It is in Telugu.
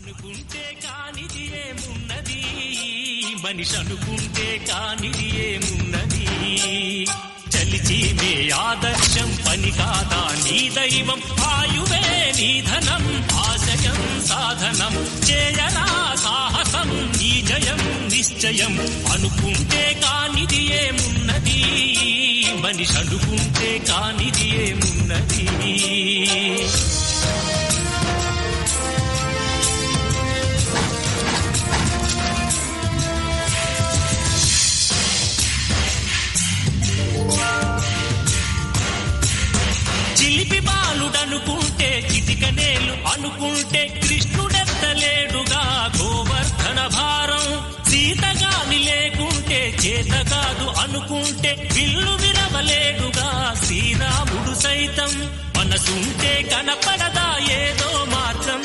అనుకుంటే కానిది ఏమున్నది, మనిషి అనుకుంటే కానిది ఏమున్నది. చలిచి మే ఆదర్శం పని కాదా నీ దైవం, ఆయువే నీ ధనం ఆశయం సాధనం. చేయరా సాహసం నీ జయం నిశ్చయం. అనుకుంటే కానిది ఏమున్నది, మనిషి అనుకుంటే కానిది ఏమున్నది. చిలిపి బాలుడనుకుంటే చిటికనేలు అనుకుంటే కృష్ణుడెత్తలేడుగా గోవర్ధన భారం. సీతగాని లేకుంటే చేత కాదు అనుకుంటే విల్లు విరవలేడుగా శ్రీరాముడు సైతం. మనసుంటే కనపడదా ఏదో మార్గం.